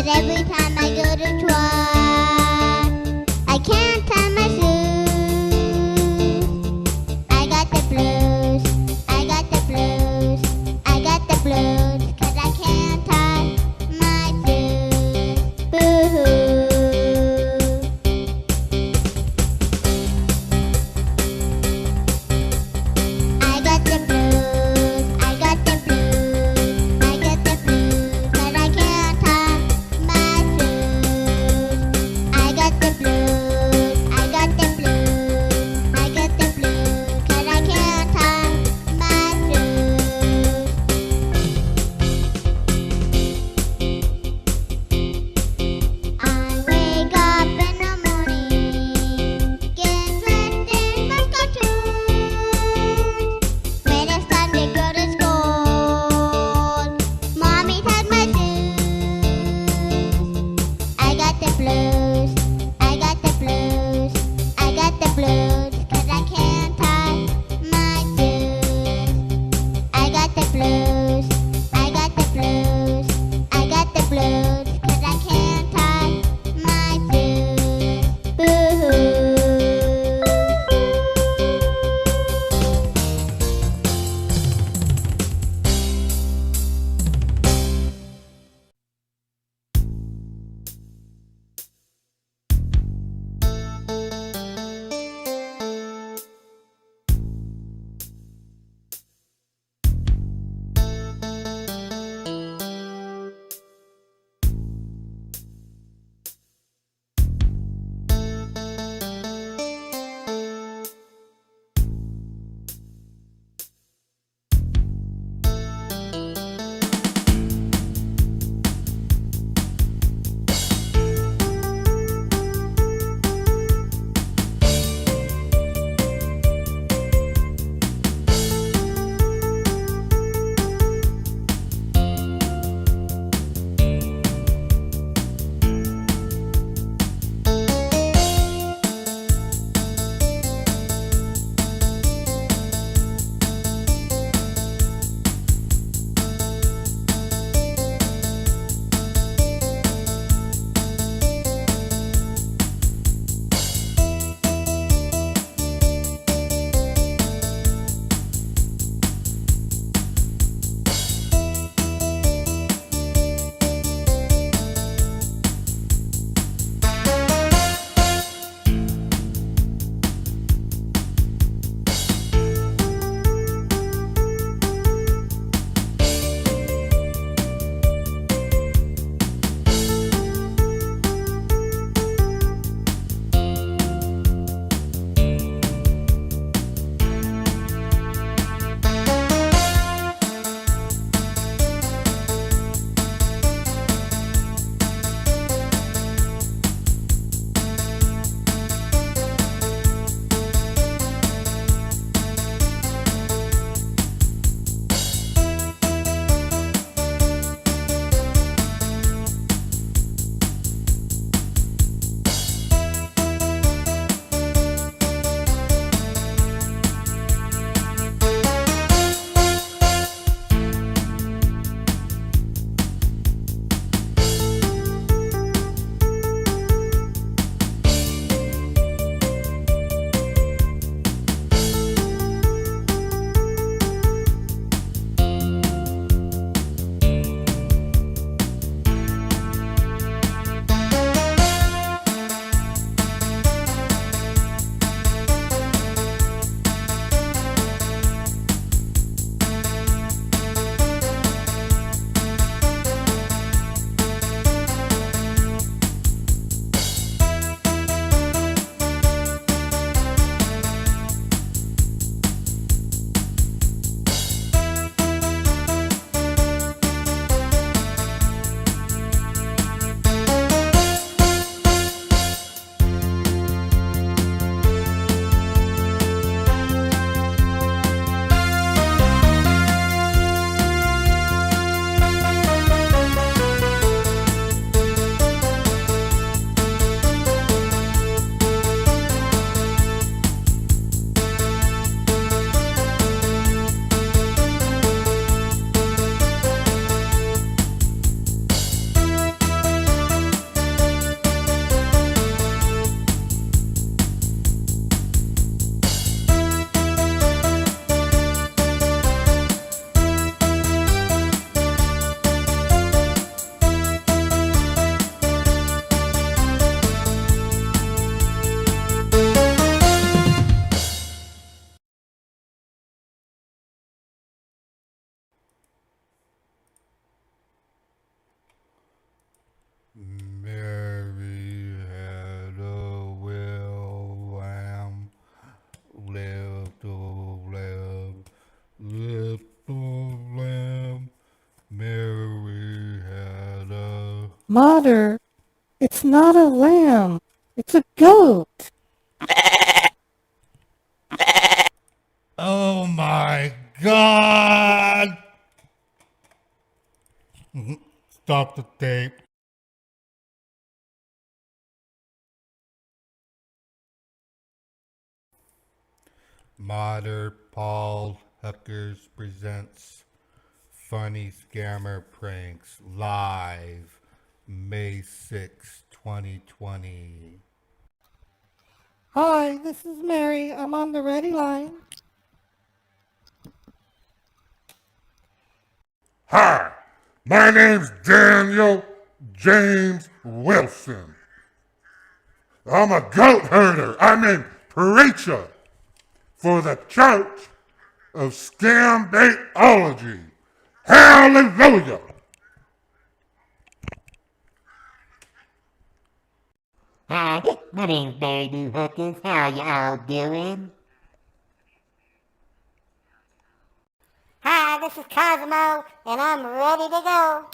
every time I go to try, I can't tie my shoes. I got the blues, I got the blues, I got the blues, 'cause I can't tie my shoes. Boo-hoo. I got the blues, I got the blues, I got the blues, 'cause I can't tie my shoes. Mother, it's not a lamb. It's a goat. Oh my God! Stop the tape. Modern Paul Huckers presents Funny Scammer Pranks live May 6, 2020. Hi, this is Mary. I'm on the ready line. Hi, my name's Daniel James Wilson. I'm a goat herder. I'm a preacher for the Church of ScamBaitology. Hallelujah! Hi, my name's Baby Hookers. How y'all doing? Hi, this is Cosmo, and I'm ready to go.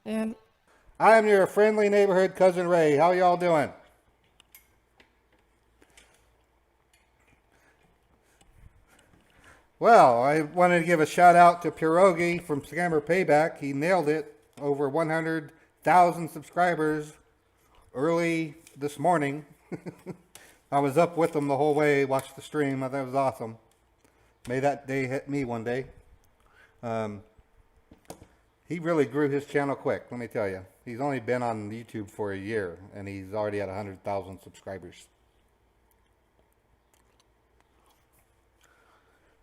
And I am your friendly neighborhood cousin Ray. How y'all doing? Well, I wanted to give a shout out to Pierogi from Scammer Payback. He nailed it. Over 100,000 subscribers early this morning. I was up with him the whole way, watched the stream. I thought it was awesome. May that day hit me one day. He really grew his channel quick, let me tell you. He's only been on YouTube for a year, and he's already at 100,000 subscribers.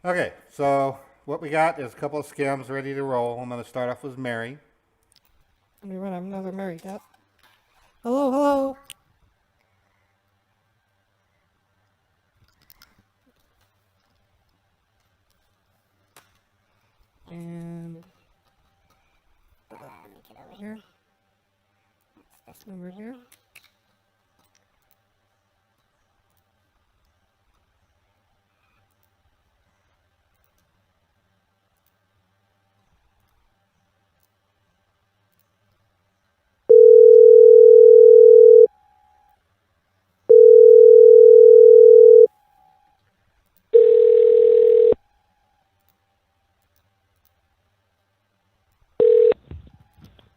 Okay, so what we got is a couple of scams ready to roll. I'm going to start off with Mary. let me run another Mary test. Hello, hello. And here. This number here.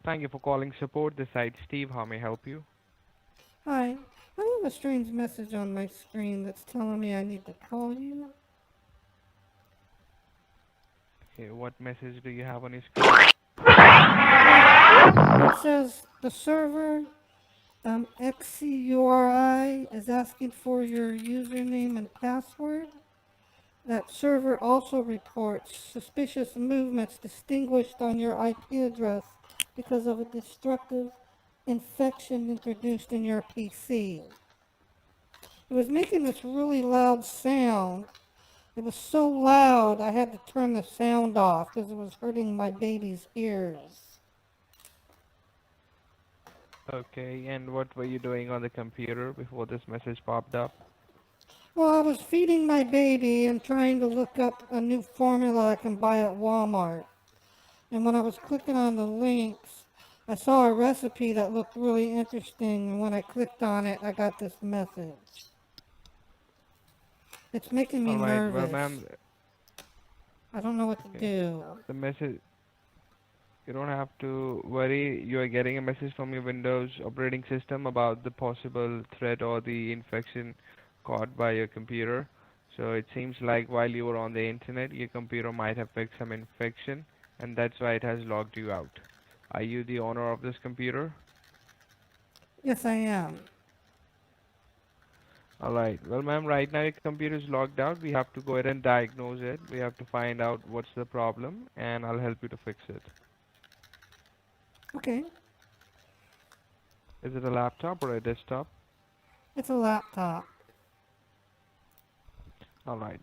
Thank you for calling support. This side Steve. How may I help you? Hi. I have a strange message on my screen that's telling me I need to call you. Okay, what message do you have on your screen? It says the server XCURI is asking for your username and password. That server also reports suspicious movements distinguished on your IP address because of a destructive infection introduced in your PC. It was making this really loud sound. It was so loud I had to turn the sound off because it was hurting my baby's ears. Okay, and what were you doing on the computer before this message popped up? Well, I was feeding my baby and trying to look up a new formula I can buy at Walmart. And when I was clicking on the links, I saw a recipe that looked really interesting. And when I clicked on it, I got this message. It's making me Alright, well nervous. ma'am, I don't know what to okay. do. The message, you don't have to worry. You are getting a message from your Windows operating system about the possible threat or the infection caused by your computer. So it seems like while you were on the internet, your computer might have picked some infection, and that's why it has logged you out. Are you the owner of this computer? Yes, I am. Alright, well ma'am, right now your computer is logged out. We have to go ahead and diagnose it. We have to find out what's the problem, and I'll help you to fix it. Okay, Is it a laptop or a desktop? it's a laptop. Alright.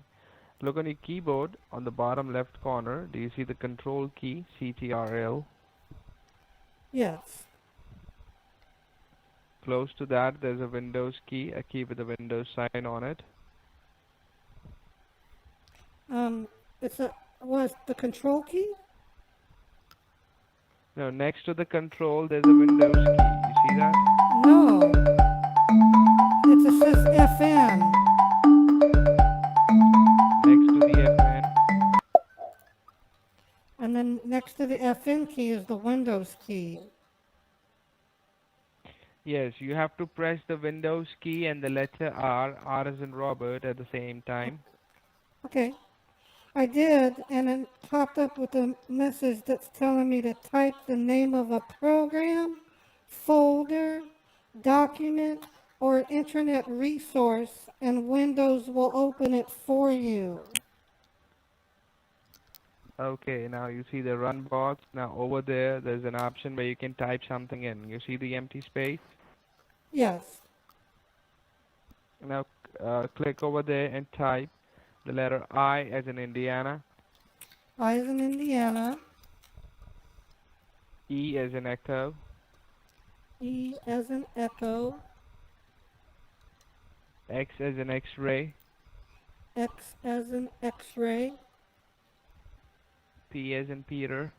Look on your keyboard on the bottom left corner. Do you see the control key, CTRL? Yes. Close to that, there's a Windows key, a key with a Windows sign on it. It's a, was the control key? No, next to the control, there's a Windows key. You see that? No, it says FN. Next to the FN. And then next to the FN key is the Windows key. Yes, you have to press the Windows key and the letter R, R as in Robert, at the same time. Okay, I did, and it popped up with a message that's telling me to type the name of a program, folder, document, or internet resource, and Windows will open it for you. Okay, now you see the run box. Now over there, there's an option where you can type something in. You see the empty space? Yes, Now click over there and type the letter I as in Indiana, I as in Indiana, E as in Echo, E as in Echo, X as in X-ray, X as in X-ray, P as in Peter,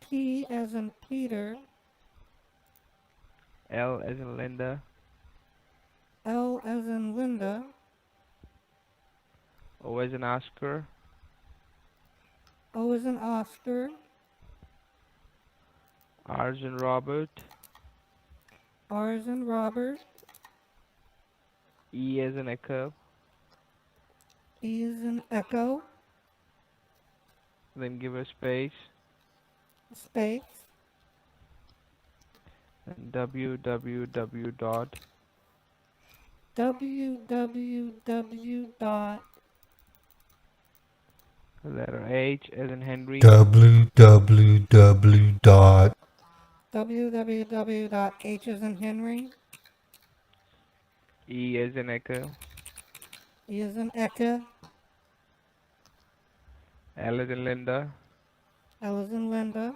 P as in Peter, L as in Linda, L as in Linda, O as in Oscar, O as in Oscar, R as in Robert, R as in Robert, E as in Echo, E as in Echo, then give a space, space, and www dot, www dot the letter H as in Henry, www dot www dot H as in Henry, E as in Echo, E as in Echo, L as in Linda, L as in Linda,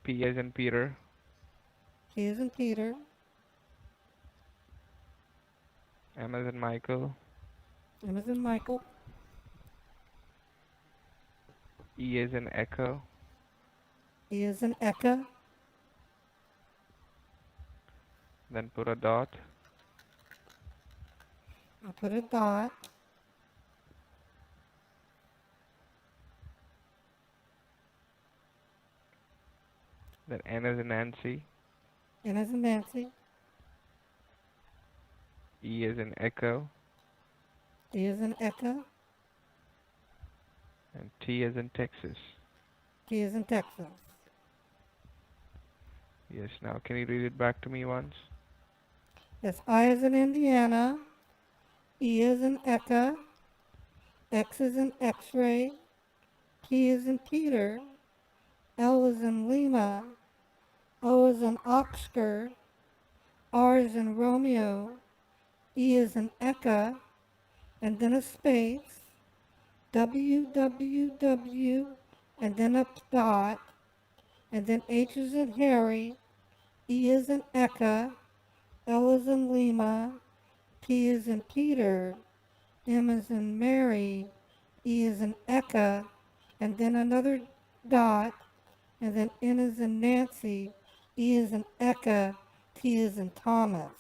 P as in Peter, P as in Peter, M as in Michael, M as in Michael, E as in Echo, E as in Echo, then put a dot, I'll put a dot, then N as in Nancy, N as in Nancy, E as in Echo, E as in Echo, and T as in Texas. T as in Texas. Yes, now can you read it back to me once? Yes, I as in Indiana, E as in Echo, X as in X-ray, P as in Peter, L as in Lima, O as in Oscar, R as in Romeo, E as in Echo, and then a space, www, and then a dot, and then H as in Harry, E as in Echo, L as in Lima, P as in Peter, M as in Mary, E as in Echo, and then another dot, and then N as in Nancy, E as in Echo, T as in Thomas.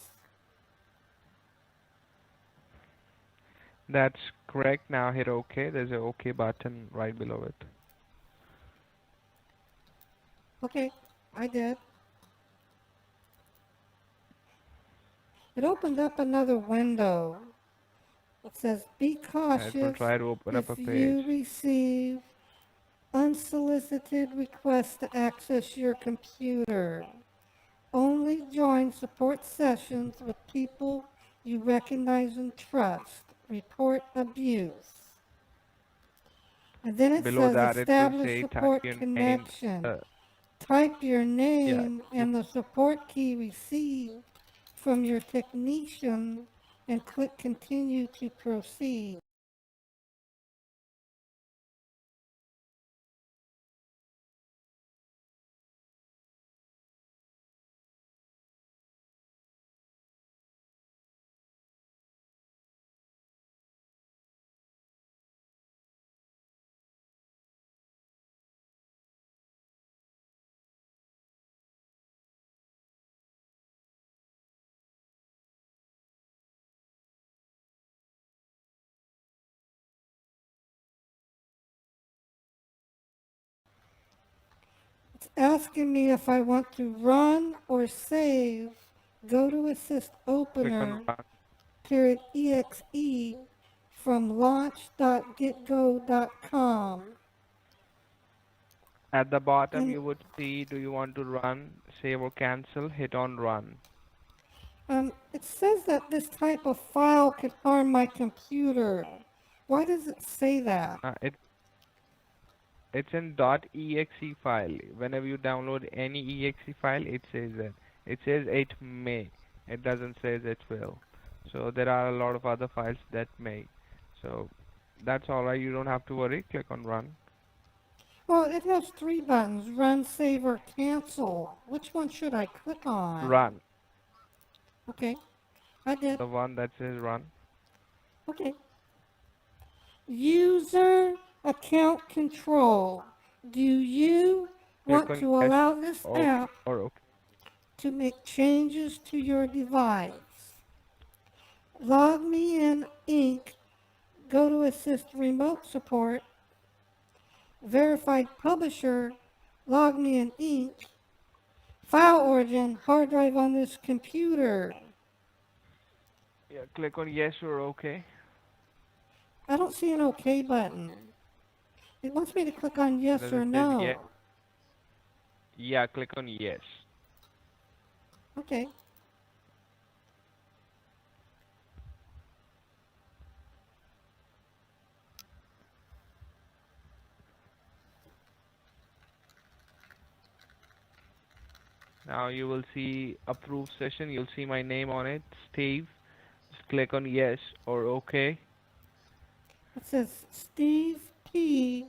That's correct. Now hit OK. There's a OK button right below it. Okay, I did. It opened up another window. It says, be And it will cautious try to open up if a page. you receive unsolicited requests to access your computer. Only join support sessions with people you recognize and trust. Report abuse. And then it Below says that, it will establish say type support your name. connection. Type your Yeah, name and the support key received from your technician and click continue to proceed. asking me if I want to run or save go to assist Click on opener run. period exe from launch.getgo.com. At the bottom, And you would see, do you want to run, save or cancel? Hit on run. it says that this type of file could harm my computer. Why does it say that? It's in .exe file. Whenever you download any exe file, it says that. It says it may. It doesn't say it will. So there are a lot of other files that may. So that's alright. You don't have to worry. Click on run. Well, it has 3 buttons, run, save, or cancel. Which one should I click on? Run. Okay, I did. The one that says run. Okay. User account control. Do you Click want on to yes allow this or app okay. to make changes to your device? Log me in Inc. Go to assist remote support. Verified publisher. Log me in Inc. File origin, hard drive on this computer. Yeah, click on yes or okay. I don't see an OK button. It wants me to click on yes Does or it say no. yes? Yeah, click on yes. Okay. Now you will see approved session. You'll see my name on it, Steve. Just click on yes or okay. It says Steve P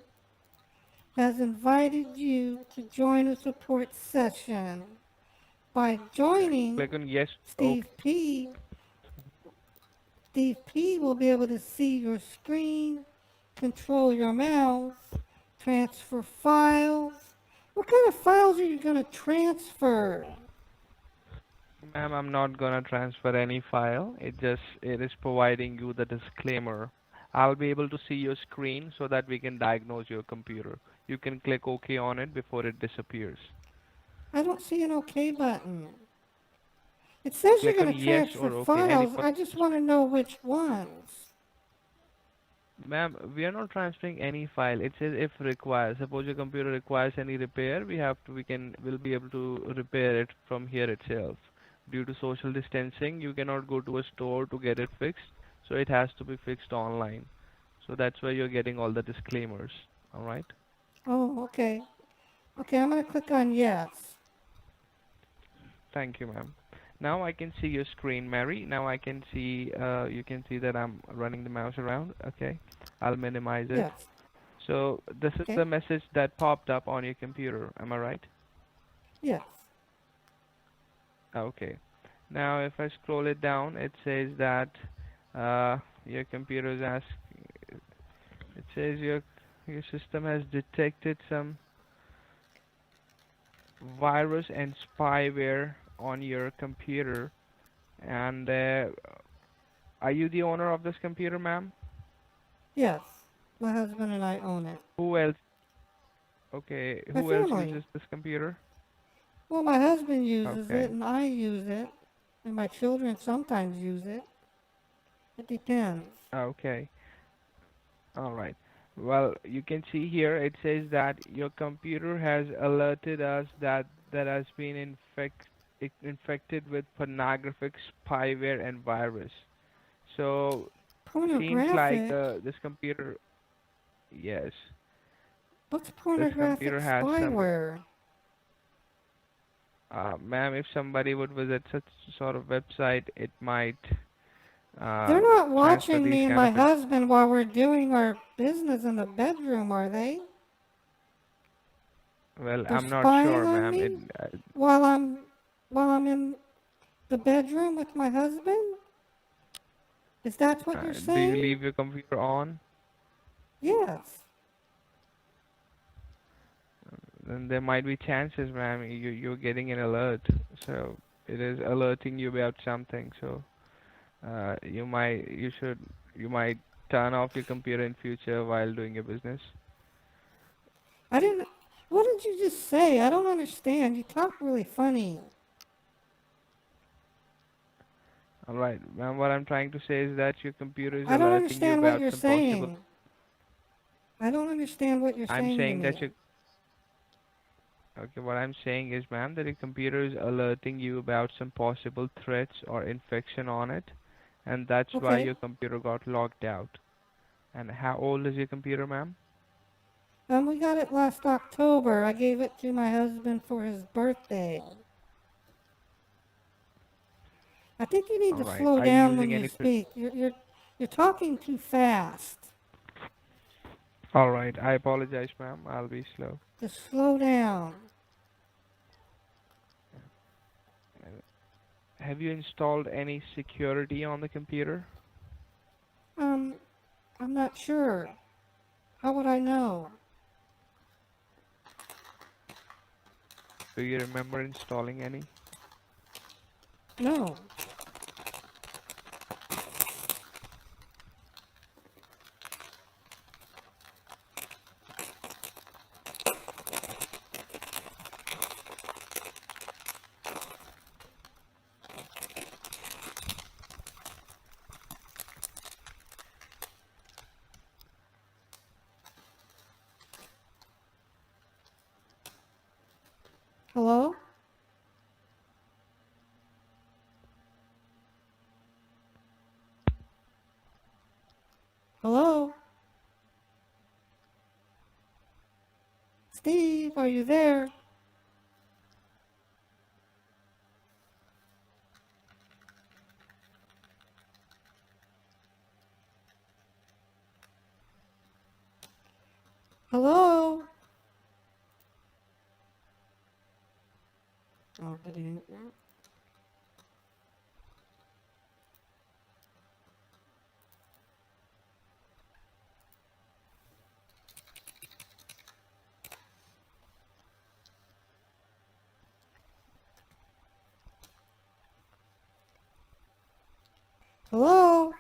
has invited you to join a support session. By joining, Click on yes. Okay. Steve P will be able to see your screen, control your mouse, transfer files. What kind of files are you going to transfer? Ma'am, I'm not gonna transfer any file. It is providing you the disclaimer. I'll be able to see your screen so that we can diagnose your computer. You can click OK on it before it disappears. I don't see an OK button. It says you're Click on going to yes transfer or OK. files. I just want to know which ones. Ma'am, we are not transferring any file. It says if required. Suppose your computer requires any repair, we'll be able to repair it from here itself. Due to social distancing, you cannot go to a store to get it fixed, so it has to be fixed online. So that's why you're getting all the disclaimers. All right? Oh, okay. Okay, I'm going to click on yes. Thank you, ma'am. Now I can see your screen, Mary. Now I can see, you can see that I'm running the mouse around. Okay, I'll minimize it. Yes. So this is Okay. the message that popped up on your computer. Am I right? Yes. Okay. Now if I scroll it down, it says that your computer is asking. It says your system has detected some virus and spyware on your computer. And are you the owner of this computer, ma'am? Yes. My husband and I own it. Who else? Okay, My who else family. uses this computer? Well, my husband uses Okay, it and I use it. And my children sometimes use it. It depends. okay, all right. Well, you can see here it says that your computer has alerted us that has been infected with pornographic spyware and virus. So seems like Pornographic? this computer, yes, What's this pornographic computer has some. spyware? Ma'am, if somebody would visit such sort of website, it might They're not transfer watching these me and kind my of. husband while we're doing our business in the bedroom, are they? Well, They're I'm not spying sure, on ma'am. me while I'm in the bedroom with my husband? Is that what you're Do you saying? leave your computer on? Yes. Then there might be chances, ma'am. You're getting an alert, so it is alerting you about something. So you might turn off your computer in future while doing your business. I didn't What did you just say? I don't understand. You talk really funny. Alright, ma'am, what I'm trying to say is that your computer is I don't alerting you understand what about you're some possible. saying. I don't understand what you're I'm saying to saying that me. your Okay, what I'm saying is, ma'am, that your computer is alerting you about some possible threats or infection on it, and that's why Okay. your computer got logged out. And how old is your computer, ma'am? We got it last October. I gave it to my husband for his birthday. I think you need to Alright, slow are you down when using you any? speak. You're talking too fast. Alright, I apologize, ma'am. I'll be slow. Just slow down. Have you installed any security on the computer? Um, I'm not sure. How would I know? Do you remember installing any? No. Hello? Hello? Steve, are you there? Hello? Oh, did he? Hello?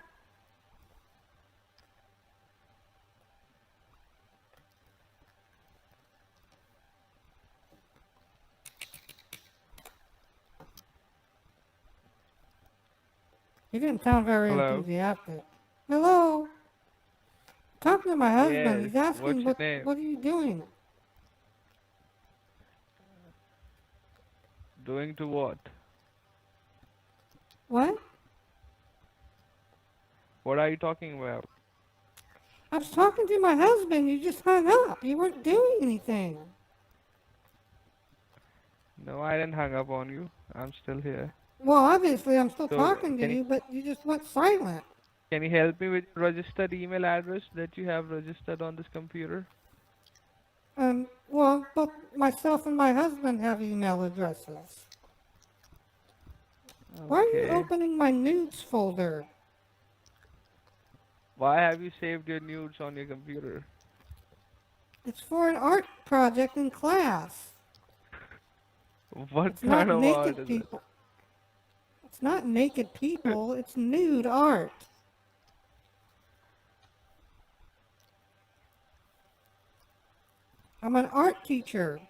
He didn't sound very Hello? enthusiastic. Hello? Talking to my husband. Yes, He's asking, what's your name? what are you doing? Doing to what? What? What are you talking about? I was talking to my husband. You just hung up. You weren't doing anything. No, I didn't hang up on you. I'm still here. Well, obviously, I'm still So, talking to you, but you just went silent. can you help me with your registered email address that you have registered on this computer? Well, both myself and my husband have email addresses. Why are you Okay. opening my nudes folder? Why have you saved your nudes on your computer? It's for an art project in class. What It's kind not of art naked is it? people. It's not naked people. It's nude art. I'm an art teacher.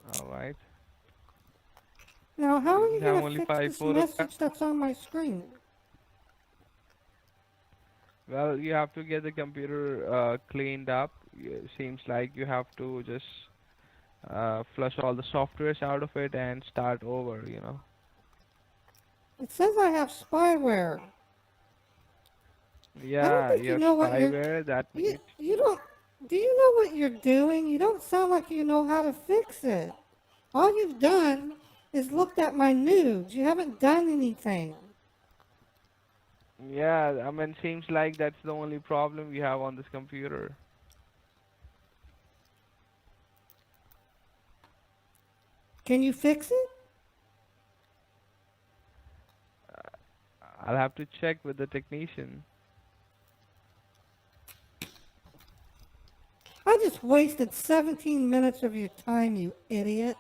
Alright. Now, how are You you have going to only fix 5 this photographs? message that's on my screen? Well, you have to get the computer cleaned up. Seems like you have to just flush all the softwares out of it and start over, you know. It says I have spyware. I don't Yeah, think you you have know what you're... spyware. That means You don't... Do you know what you're doing? You don't sound like you know how to fix it. All you've done is looked at my nudes. You haven't done anything. yeah, I mean, seems like that's the only problem you have on this computer. Can you fix it? I'll have to check with the technician. I just wasted 17 minutes of your time, you idiot.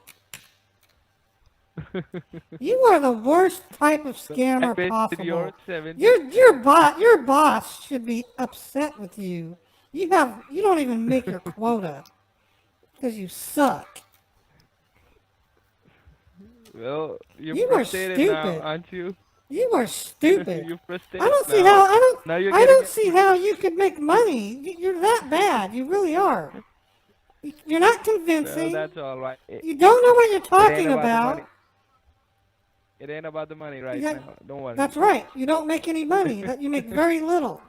You are the worst type of So I scammer wasted your possible. 17. Your boss should be upset with you. You don't even make your quota because you suck. Well, you're You are frustrated now, stupid. aren't you? You are stupid. You're I frustrated don't see now. how Now you're I getting don't see how you could make money. You're that bad. You really are. You're not Well, convincing. that's all right. You don't know what you're It ain't talking about the money. about. It ain't about the money right Yeah, now. Don't worry. that's right. You don't make any money. That you make very little.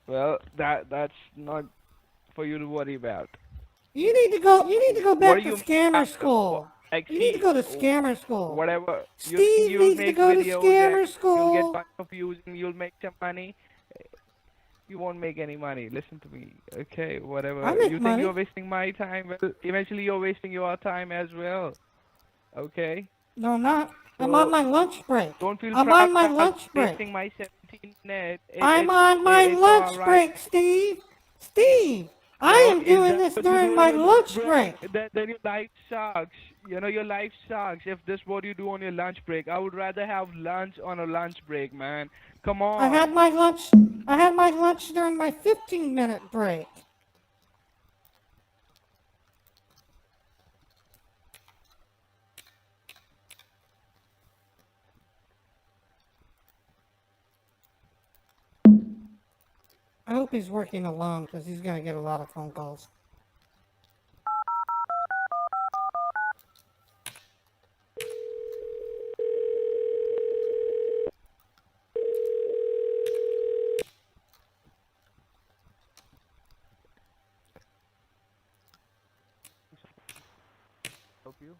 Well, that's not for you to worry about. You need to go. You need to go What back do to you scammer school. like? You need to See, go to scammer school. whatever you think Steve you'll needs to make go to videos and scammer you'll get school. bunch of views and you'll make some money. You won't make any money. Listen to me, okay? Whatever. I make You think money. you're wasting my time? Well, eventually you're wasting your time as well. Okay? No, I'm not. I'm on So my lunch break. don't feel I'm proud on my about lunch break. wasting my 17 minutes. I'm on my It's lunch all right. break, Steve. Steve, I Well, am is doing that this what you during do my on your lunch lunch break. Then your life sucks. You know, your life sucks. If this is what you do on your lunch break, I would rather have lunch on a lunch break, man. Come I on. had my lunch. I had my lunch during my 15-minute break. I hope he's working alone because he's going to get a lot of phone calls. Help you?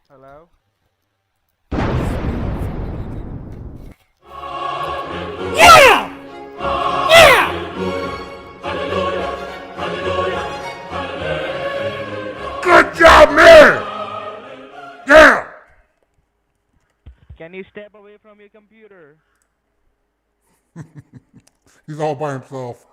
Hello? Yeah! Yeah! Good job, man! Yeah! Can you step away from your computer? He's all by himself.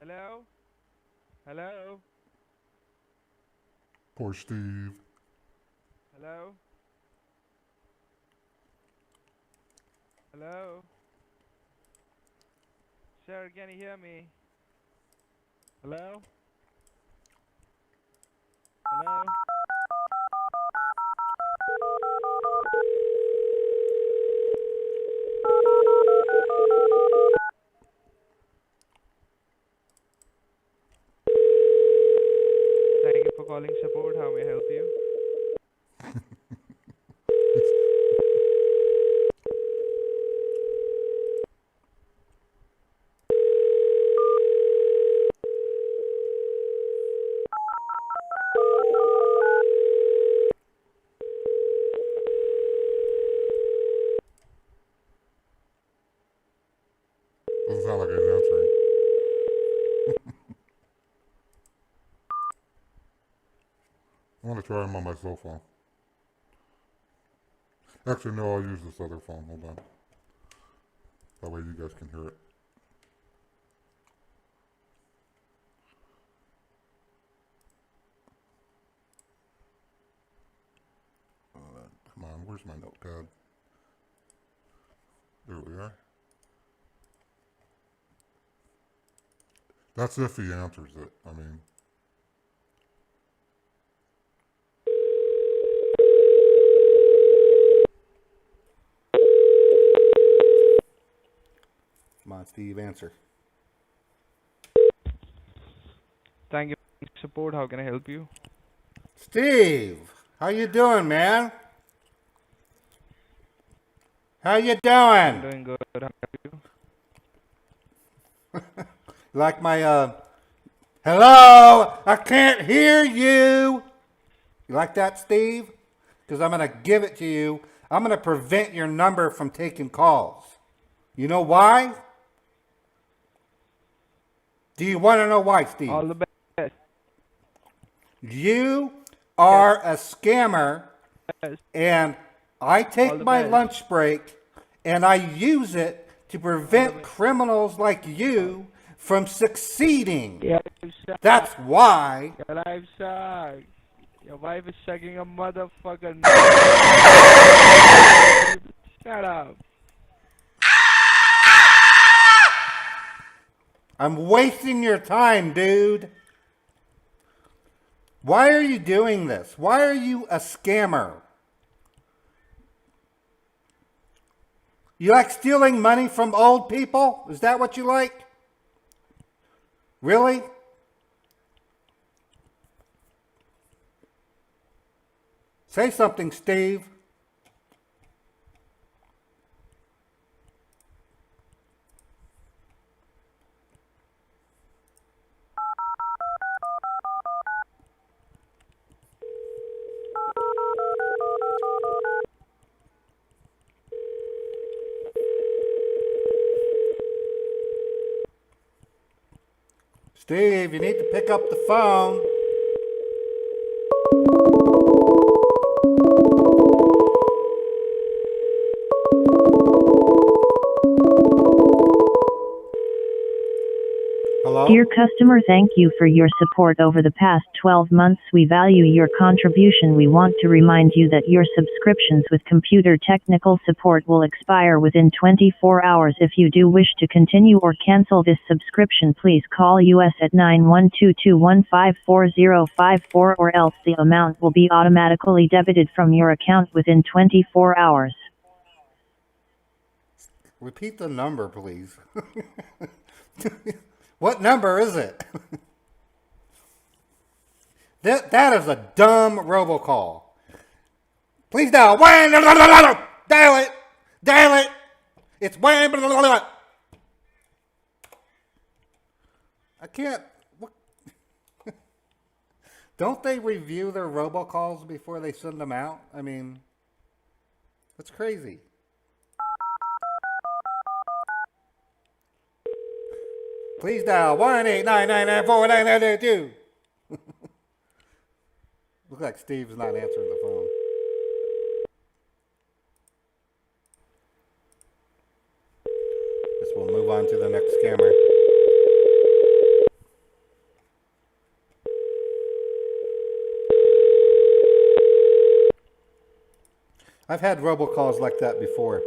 Hello? Hello? Poor Steve. Hello? Hello? Sir, can you hear me? Hello? Hello? Thank you for calling support. How may I help you? Doesn't sound like he's answering. I want to try him on my cell phone. Actually, no, I'll use this other phone. Hold on. That way you guys can hear it. Come on, where's my notepad? There we are. That's if he answers it. I mean, Come on, Steve, answer. Thank you for support. How can I help you? Steve, how you doing, man? How you doing? Doing good. How are you? Like my, hello, I can't hear you. You like that, Steve? Because I'm going to give it to you. I'm going to prevent your number from taking calls. You know why? Do you want to know why, Steve? All the best. You are a scammer, Yes. and I All take the my best. lunch break and I use it to prevent criminals like you from succeeding. Your life sucks. That's why. Your life sucks. Your wife is sucking a motherfucker. Shut up. I'm wasting your time, dude. Why are you doing this? Why are you a scammer? You like stealing money from old people? Is that what you like? Really? Say something, Steve. Steve, you need to pick up the phone. Hello? Dear customer, thank you for your support over the past 12 months. We value your contribution. We want to remind you that your subscriptions with computer technical support will expire within 24 hours. If you do wish to continue or cancel this subscription, please call us at 912-215-4054 or else the amount will be automatically debited from your account within 24 hours. Repeat the number, please. What number is it? That is a dumb robocall. Please dial. Dial it. Dial it. It's I can't. What? Don't they review their robocalls before they send them out? I mean, that's crazy. Please dial 1-899-949-992. Looks like Steve's not answering the phone. Guess we'll move on to the next scammer. I've had robocalls like that before.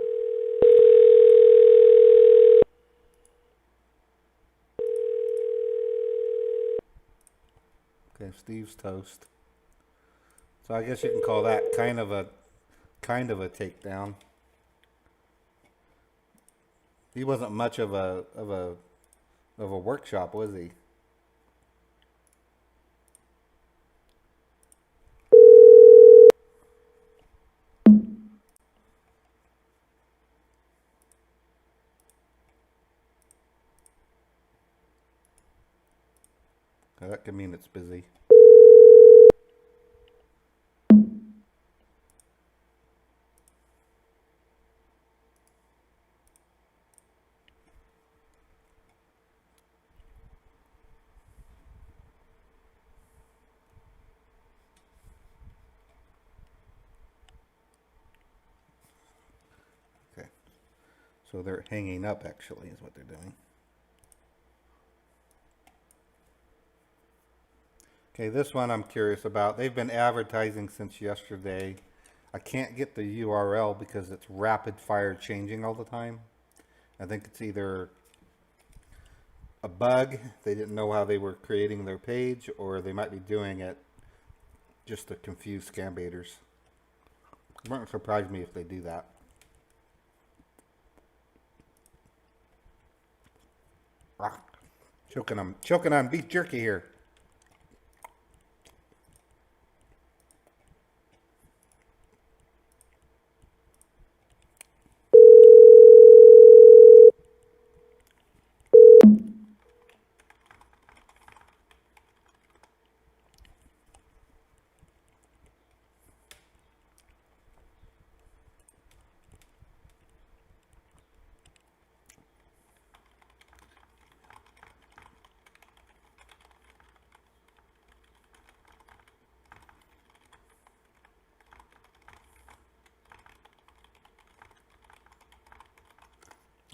Okay, Steve's toast. So I guess you can call that kind of a takedown. He wasn't much of a workshop, was he? That could mean it's busy. Okay. So they're hanging up, actually, is what they're doing. Okay, this one I'm curious about. They've been advertising since yesterday. I can't get the URL because it's rapid fire changing all the time. I think it's either a bug, they didn't know how they were creating their page, or they might be doing it just to confuse ScamBaiters. It wouldn't surprise me if they do that. Choking on beef jerky here.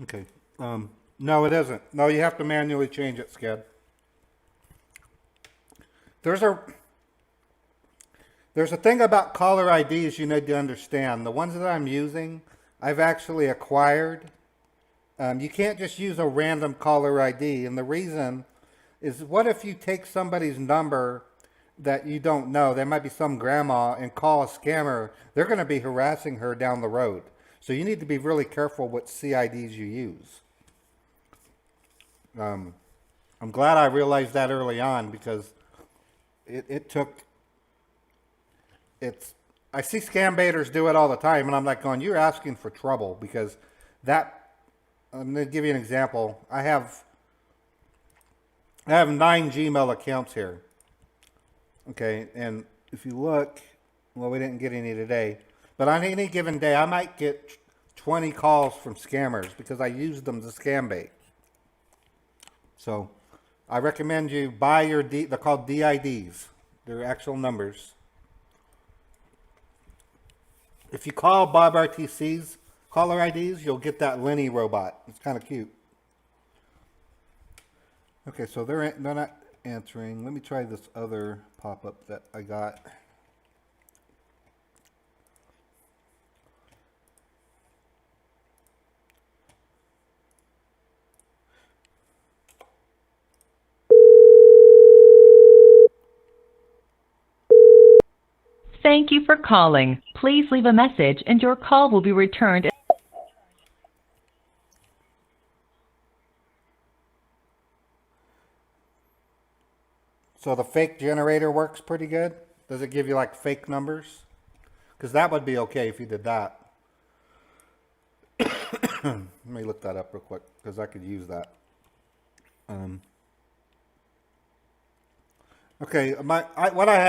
Okay. No, it isn't. No, you have to manually change it, Sked. There's a thing about caller IDs you need to understand. The ones that I'm using, I've actually acquired. You can't just use a random caller ID. And the reason is, what if you take somebody's number that you don't know, there might be some grandma, and call a scammer? They're going to be harassing her down the road. So you need to be really careful what CIDs you use. I'm glad I realized that early on, because I see ScamBaiters do it all the time, and I'm like going, you're asking for trouble, because I'm going to give you an example. I have 9 Gmail accounts here. Okay, and if you look, well, we didn't get any today, but on any given day, I might get 20 calls from scammers because I use them to scam bait. So I recommend you buy they're called DIDs. They're actual numbers. If you call Bob RTC's caller IDs, you'll get that Lenny robot. It's kind of cute. Okay, so they're not answering. Let me try this other pop-up that I got. Thank you for calling. Please leave a message and your call will be returned. So the fake generator works pretty good? Does it give you like fake numbers? Because that would be okay if you did that. Let me look that up real quick, because I could use that. Okay, what I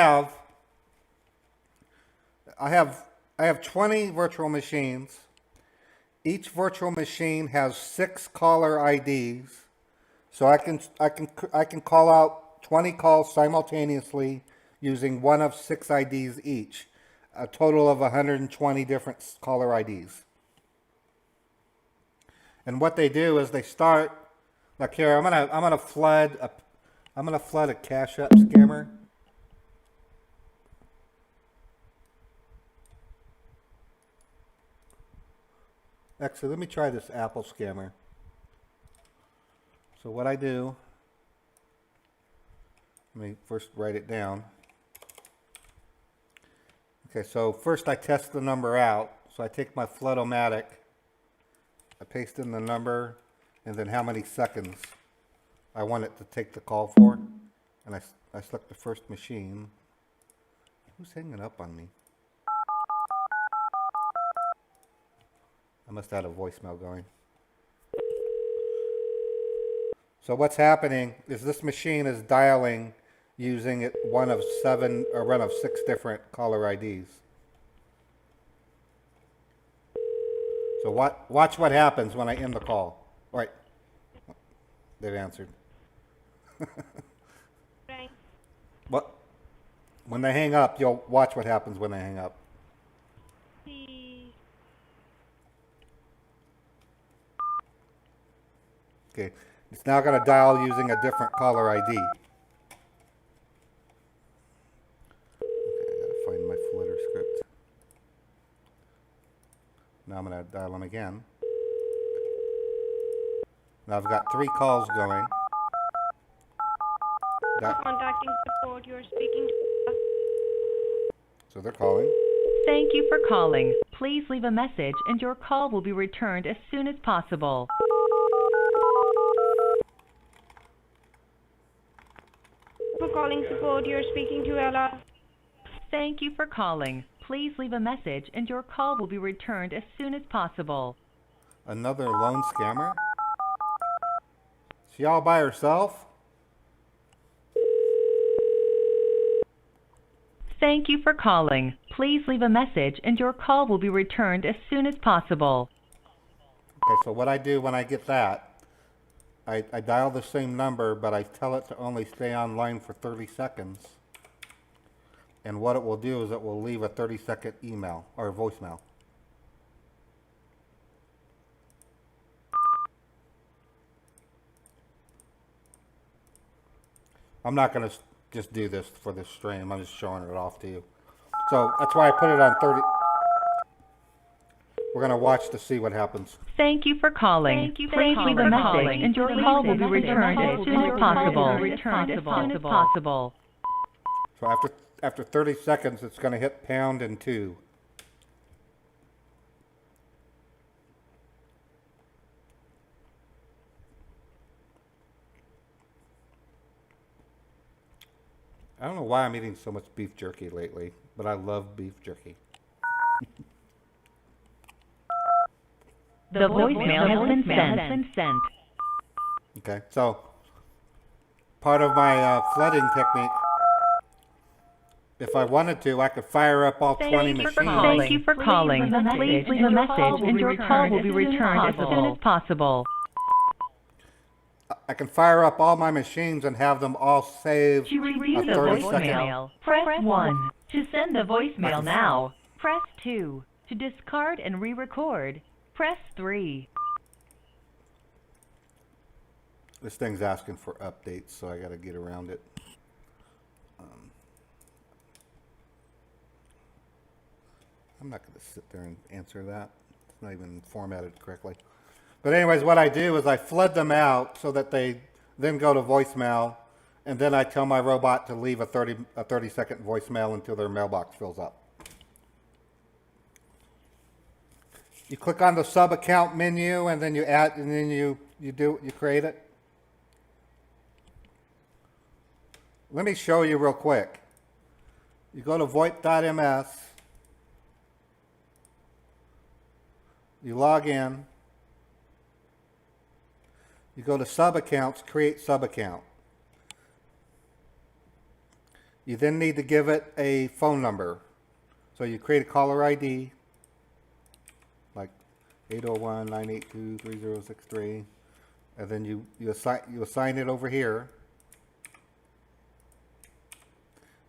have 20 virtual machines. Each virtual machine has 6 caller IDs, so I can call out 20 calls simultaneously using one of 6 IDs each, a total of 120 different caller IDs. And what they do is they start, like here, I'm gonna flood a Cash App scammer. Actually, let me try this Apple scammer. So what I do, let me first write it down. Okay, so first I test the number out. So I take my Flood-O-Matic, I paste in the number, and then how many seconds I want it to take the call for. And I select the first machine. Who's hanging up on me? I must have had a voicemail going. So what's happening is this machine is dialing using one of 6 different caller IDs. So watch what happens when I end the call. All right, they've answered. What? When they hang up, you'll watch what happens when they hang up. Okay, it's now going to dial using a different caller ID. Okay, I got to find my Flutter script. Now I'm going to dial them again. Now I've got 3 calls going. Contacting support, you're speaking to... So they're calling. Thank you for calling. Please leave a message and your call will be returned as soon as possible. For calling support, you're speaking to Ella. Thank you for calling. Please leave a message and your call will be returned as soon as possible. Another lone scammer? She all by herself? Thank you for calling. Please leave a message and your call will be returned as soon as possible. Okay, so what I do when I get that, I dial the same number, but I tell it to only stay online for 30 seconds. And what it will do is it will leave a 30-second email or voicemail. I'm not going to just do this for this stream. I'm just showing it off to you. So that's why I put it on 30. We're going to watch to see what happens. Thank you for calling. Please leave a message and your call will be returned as soon as possible. So after 30 seconds, it's going to hit pound and 2. I don't know why I'm eating so much beef jerky lately, but I love beef jerky. The voicemail has been sent. Okay, so part of my flooding technique, if I wanted to, I could fire up all 20 machines. Thank you for calling. Please leave a message and your call will be returned as soon as possible. I can fire up all my machines and have them all saved To review a the 30-second. voicemail, press 1. To send the voicemail now, press 2. To discard and re-record, press 3. This thing's asking for updates, so I got to get around it. I'm not going to sit there and answer that. It's not even formatted correctly. But anyways, what I do is I flood them out so that they then go to voicemail, and then I tell my robot to leave a 30-second voicemail until their mailbox fills up. You click on the sub account menu, and then you add, and then you create it. Let me show you real quick. You go to VoIP.ms. You log in. You go to sub accounts, create sub account. You then need to give it a phone number. So you create a caller ID, like 801-982-3063, and then you assign it over here.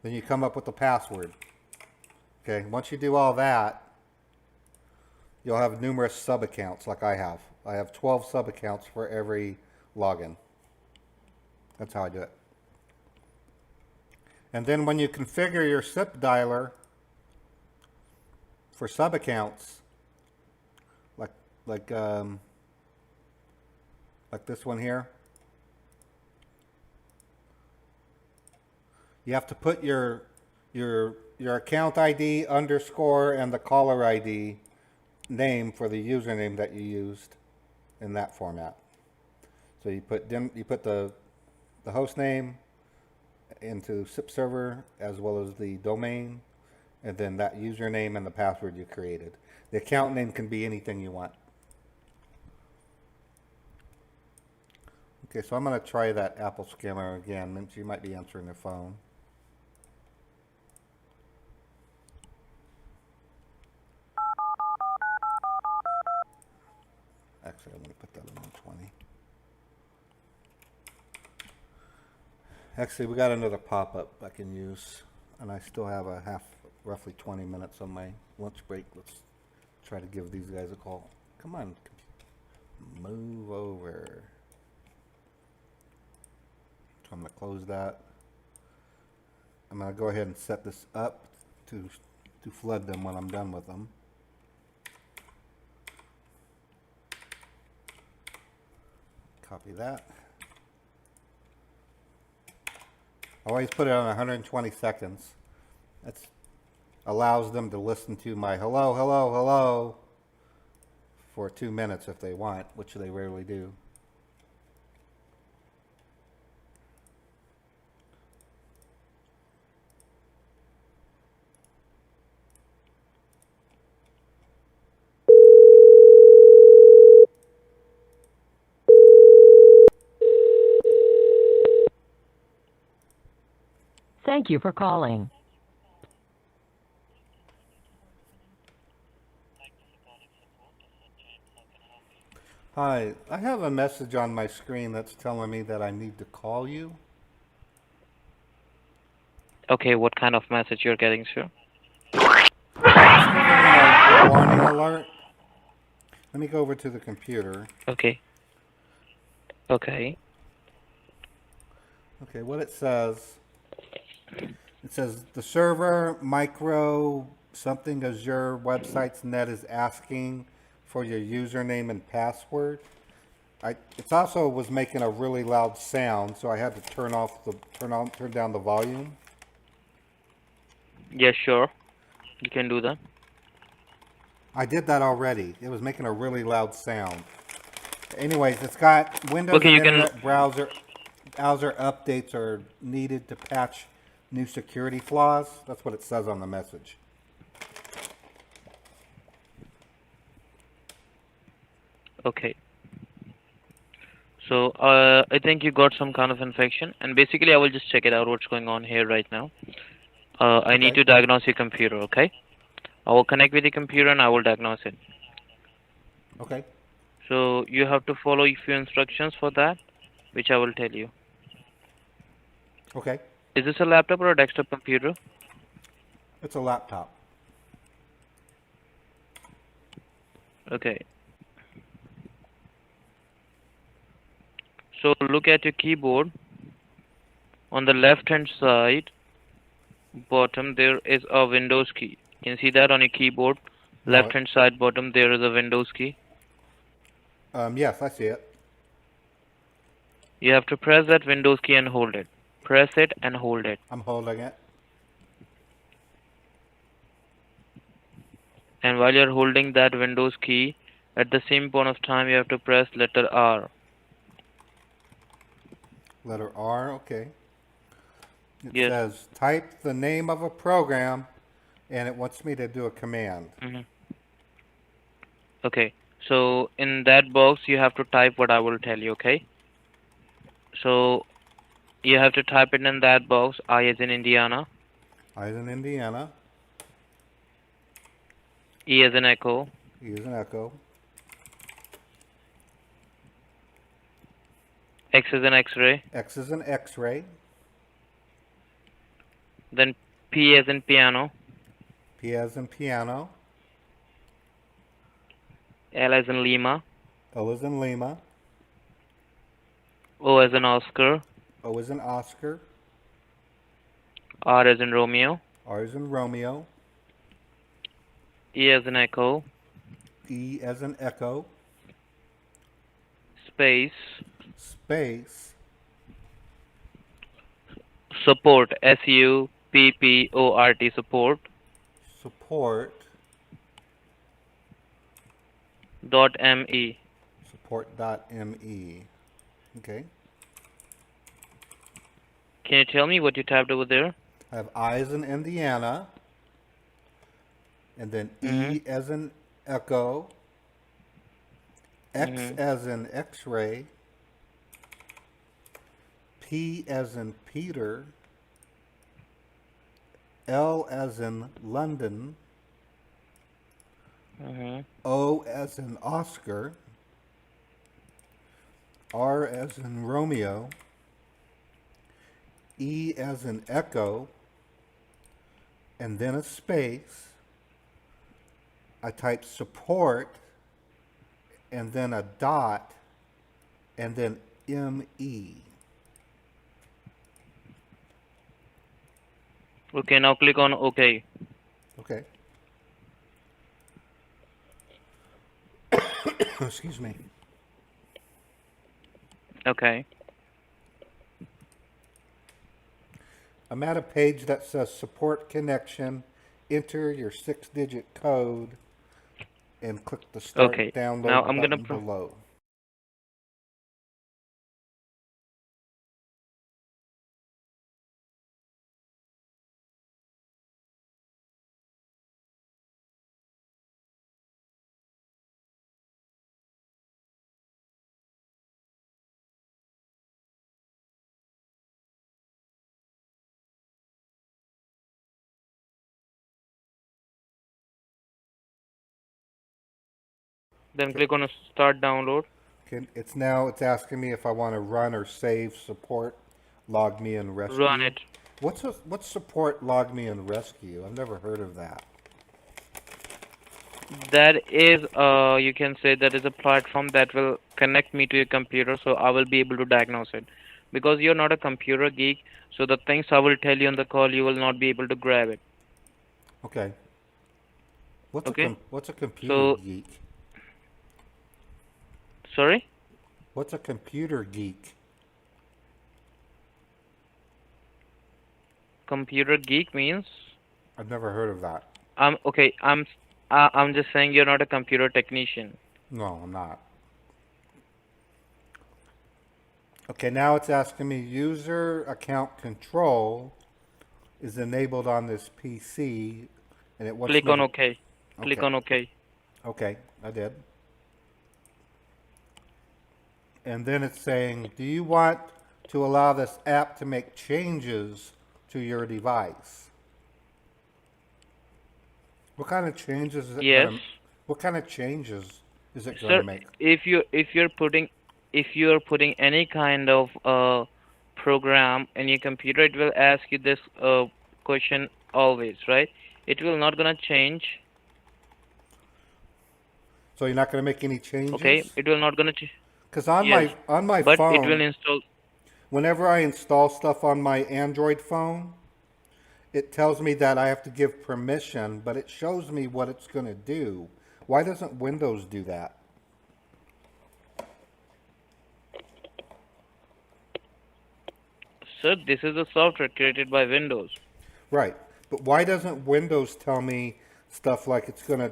Then you come up with the password. Okay, once you do all that, you'll have numerous sub accounts like I have. I have 12 sub accounts for every login. That's how I do it. And then when you configure your SIP dialer for sub accounts, like this one here, you have to put your account ID underscore and the caller ID name for the username that you used in that format. So you put the host name into SIP server as well as the domain, and then that username and the password you created. The account name can be anything you want. Okay, so I'm going to try that Apple scammer again. She might be answering the phone. Actually, I'm going to put that on 120. Actually, we got another pop-up I can use, and I still have roughly 20 minutes on my lunch break. Let's try to give these guys a call. Come on, move over. So I'm going to close that. I'm going to go ahead and set this up to flood them when I'm done with them. Copy that. Always put it on 120 seconds. That allows them to listen to my hello, hello, hello for 2 minutes if they want, which they rarely do. Thank you for calling. Hi, I have a message on my screen that's telling me that I need to call you. Okay, what kind of message you're getting, sir? It's giving me a warning alert. Let me go over to the computer. Okay. Okay. Okay, what it says the server micro something Azure websites net is asking for your username and password. It also was making a really loud sound, so I had to turn down the volume. Yeah, sure. You can do that. I did that already. It was making a really loud sound. Anyways, it's got Windows Okay, and you can. Internet browser updates are needed to patch new security flaws. That's what it says on the message. Okay. So, I think you got some kind of infection, and basically, I will just check it out what's going on here right now. I need Okay. to diagnose your computer, okay? I will connect with the computer and I will diagnose it. Okay. So, you have to follow a few instructions for that, which I will tell you. Okay. Is this a laptop or a desktop computer? It's a laptop. Okay. So, look at your keyboard. On the left hand side, bottom, there is a Windows key. Can you see that on your keyboard? No, Left hand side bottom, there is a Windows key. yes, I see it. You have to press that Windows key and hold it. Press it and hold it. I'm holding it. And while you're holding that Windows key, at the same point of time, you have to press letter R. Letter R, okay. It Yes. says type the name of a program, and it wants me to do a command. Okay. So in that box, you have to type what I will tell you, okay? So you have to type it in that box, I as in Indiana, I as in Indiana, E as in Echo, E as in Echo, X as in X-ray, X as in X-ray, then P as in piano, P as in piano, L as in Lima, O as in Lima, O as in Oscar, O as in Oscar, R as in Romeo, R as in Romeo, E as in Echo, E as in Echo, space, space, support, SUPPORT, support, support, .me. support.me. Okay. Can you tell me what you typed over there? I have I as in Indiana, and then E as in Echo, X as in X-ray, P as in Peter, L as in London, O as in Oscar, R as in Romeo, E as in Echo, and then a space. I type support, and then a dot, and then ME. Okay, now click on OK. Okay. Excuse me. Okay. I'm at a page that says support connection. Enter your 6-digit code and click the start Okay. download Now I'm button gonna below. then click on start download. It's asking me if I want to run or save support log me and rescue. Run it. What's support log me and rescue? I've never heard of that. That is, you can say that is a platform that will connect me to your computer, so I will be able to diagnose it. because you're not a computer geek, so the things I will tell you on the call, you will not be able to grab it. Okay. Okay. What's a computer So, geek? sorry? What's a computer geek? Computer geek means I've never heard of that. okay. I'm just saying you're not a computer technician. No, I'm not. Okay, now it's asking me user account control is enabled on this PC, and it wants Click me on to- OK. Click on OK. Okay, I did. And then it's saying, do you want to allow this app to make changes to your device? What kind of changes is it Yes. what kind of changes is it going Sir, to make? if you're putting any kind of program in your computer, it will ask you this question always, right? It will not gonna change. So you're not going to make any changes? Okay, it will not gonna change. Because on Yes, my but phone, it will install. whenever I install stuff on my Android phone, it tells me that I have to give permission, but it shows me what it's going to do. Why doesn't Windows do that? Sir, this is a software created by Windows. Right. But why doesn't Windows tell me stuff like it's going to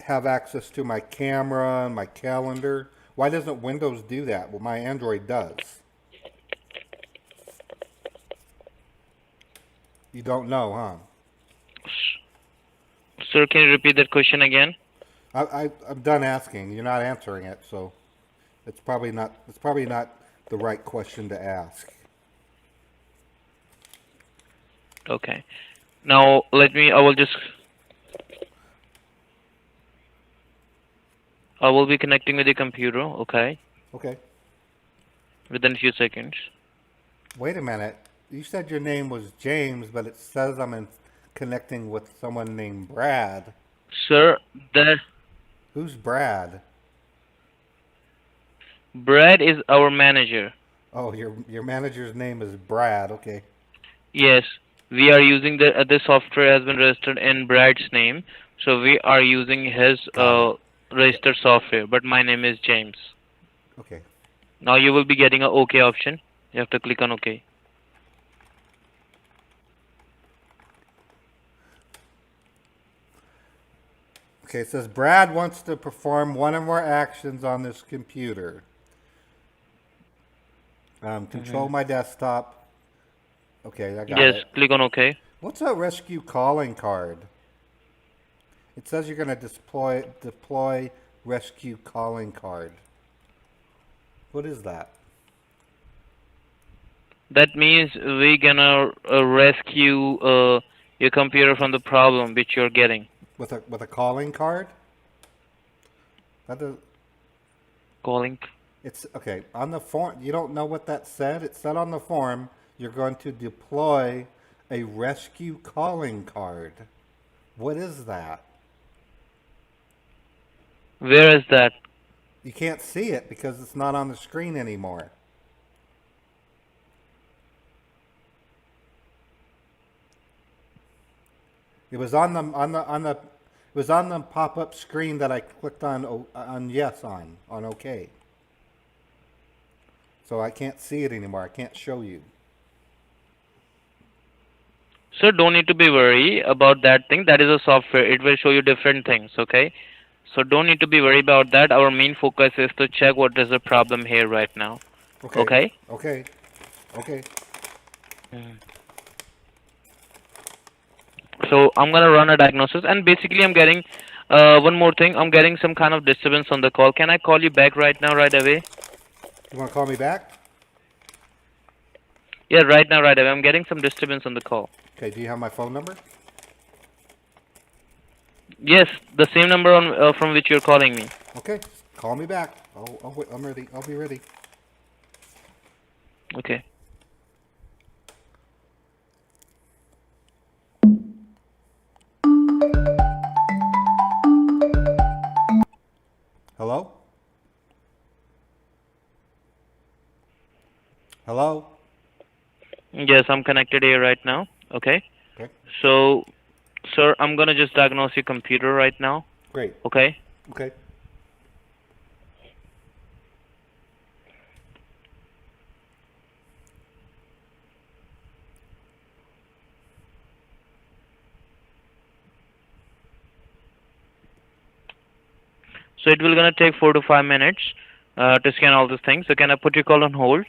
have access to my camera and my calendar? Why doesn't Windows do that? Well, my Android does. You don't know, huh? Sir, can you repeat that question again? I'm done asking. You're not answering it, so it's probably not the right question to ask. Okay. Now I will be connecting with the computer, okay? Okay. Within a few seconds. Wait a minute. You said your name was James, but it says connecting with someone named Brad. Sir, Who's Brad? Brad is our manager. Oh, your manager's name is Brad. Okay. Yes, we are using the software has been registered in Brad's name, so we are using his registered software. But my name is James. Okay. Now you will be getting a OK option. You have to click on OK. Okay, it says Brad wants to perform one or more actions on this computer. Control my desktop. Okay, I got it. Yes, click on OK. What's a rescue calling card? It says you're going to deploy rescue calling card. What is that? That means we're gonna rescue your computer from the problem which you're getting. With a calling card? That does. Calling. It's okay on the form. You don't know what that said. It said on the form you're going to deploy a rescue calling card. What is that? Where is that? You can't see it because it's not on the screen anymore. It was on the pop-up screen that I clicked on yes on OK. So I can't see it anymore. I can't show you. Sir, don't need to be worried about that thing. That is a software. It will show you different things, okay? So don't need to be worried about that. Our main focus is to check what is the problem here right now. Okay. Okay? Okay. Okay. So I'm gonna run a diagnosis, and basically I'm getting one more thing. I'm getting some kind of disturbance on the call. Can I call you back right now, right away? You want to call me back? Yeah, right now, right away. I'm getting some disturbance on the call. Okay. Do you have my phone number? Yes, the same number on from which you're calling me. Okay. Call me back. I'm ready. I'll be ready. Okay. Hello? Hello? Hello? Yes, I'm connected here right now. Okay. Okay. So, sir, I'm gonna just diagnose your computer right now. Great. Okay. Okay. So it will gonna take 4 to 5 minutes to scan all these things. So can I put your call on hold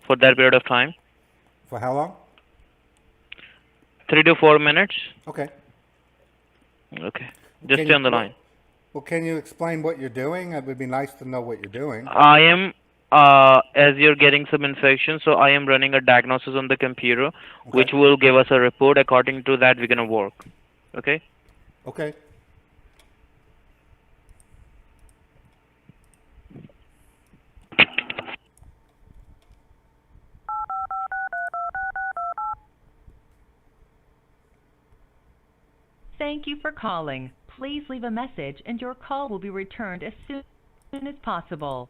for that period of time? For how long? 3 to 4 minutes. Okay. Okay. Just Can stay you- on the line. Well, can you explain what you're doing? It would be nice to know what you're doing. I am, as you're getting some infection, so I am running a diagnosis on the computer, which will give us a report. According to that, we're gonna work. Okay? Okay. Thank you for calling. Please leave a message and your call will be returned as soon as possible.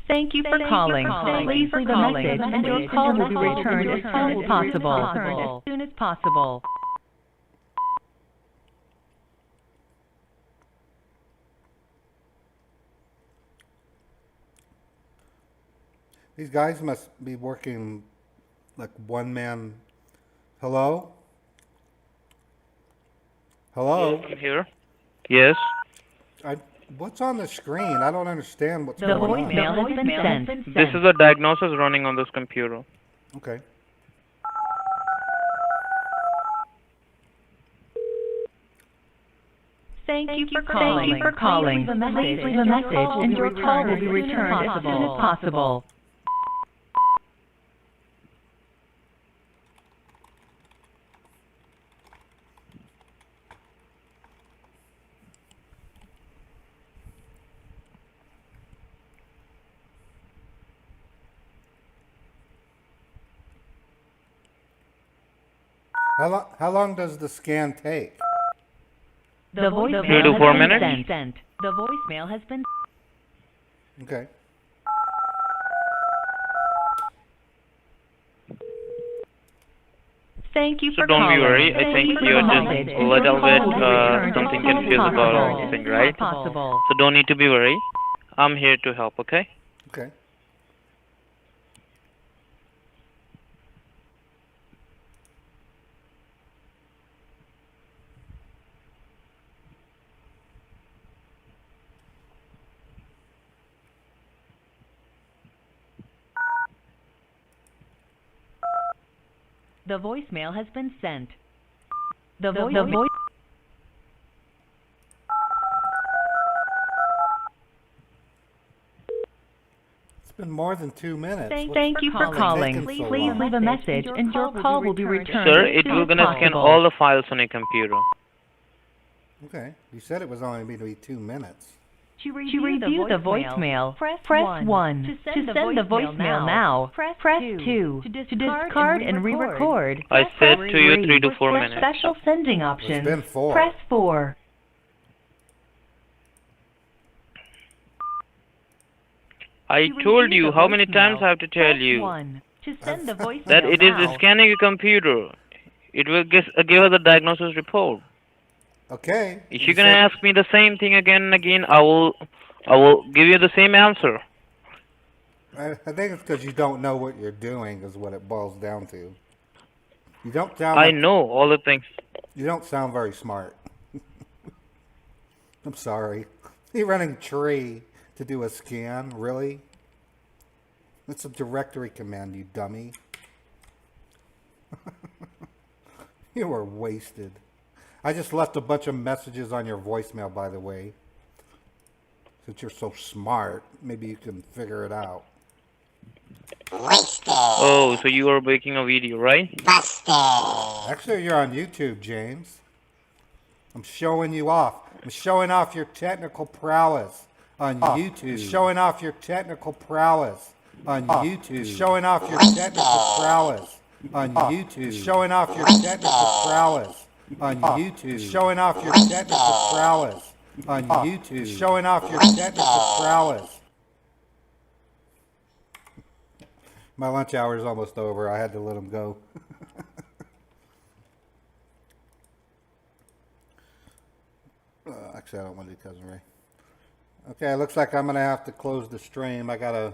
Thank you for calling. Please leave a message and your call will be returned as soon as possible. These guys must be working like one man. Hello? Hello? Yes, I'm here. Yes. What's on the screen? I don't understand what's The going on. voicemail has been sent. This is a diagnosis running on this computer. Okay. Thank you for calling. Please leave a message and your call will be returned as soon as possible. How long does the scan take? The voicemail 3 to 4 minutes. has been sent. The voicemail has been. Okay. Thank you So for don't calling. be worried. I think you're just a little bit something confused about everything, right? So don't need to be worried. I'm here to help, okay? Okay. The voicemail has been sent. The voice. It's been more than 2 minutes. Thank you for calling. Please leave a message and your call will be returned. Sir, it will gonna scan all the files on your computer. Okay. You said it was only going to be 2 minutes. To review the voicemail, press 1. To send the voicemail now, press 2. To discard and re-record, I said press to you 3. 3 to 4 For minutes. special sending options, been 4. press 4. I told you how many times I have to tell you 1. To send the voicemail that it is now. scanning your computer. It will give us a diagnosis report. Okay. If you're gonna ask me the same thing again and again, I will give you the same answer. I think it's because you don't know what you're doing is what it boils down to. You don't sound I like, know all the things. You don't sound very smart. I'm sorry. You're running tree to do a scan, really? That's a directory command, you dummy. You are wasted. I just left a bunch of messages on your voicemail, by the way. Since you're so smart, maybe you can figure it out. Wasted. Oh, so you are making a video, right? Busted. Actually, you're on YouTube, James. I'm showing you off. I'm showing off your technical prowess on YouTube. I'm showing off your technical prowess on YouTube. I'm showing off your technical prowess on YouTube. I'm showing off your technical prowess on YouTube. I'm showing off your technical prowess on YouTube. I'm showing off your technical prowess. My lunch hour is almost over. I had to let him go. Actually, I don't want to do Cousin Ray. Okay, it looks like I'm going to have to close the stream. I got a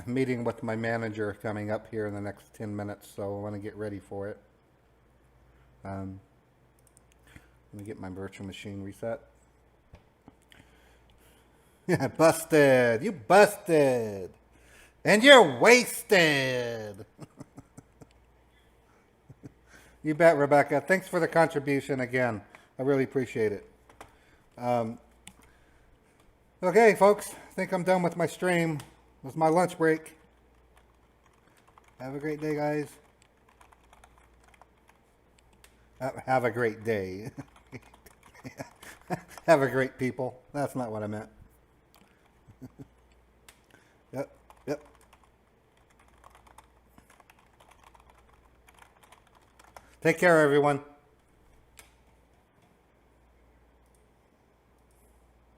meeting with my manager coming up here in the next 10 minutes, so I want to get ready for it. Let me get my virtual machine reset. Yeah, busted. You busted. And you're wasted. You bet, Rebecca. Thanks for the contribution again. I really appreciate it. Okay, folks. I think I'm done with my stream. It was my lunch break. Have a great day, guys. Have a great day. Have a great people. That's not what I meant. Yep. Yep. Take care, everyone.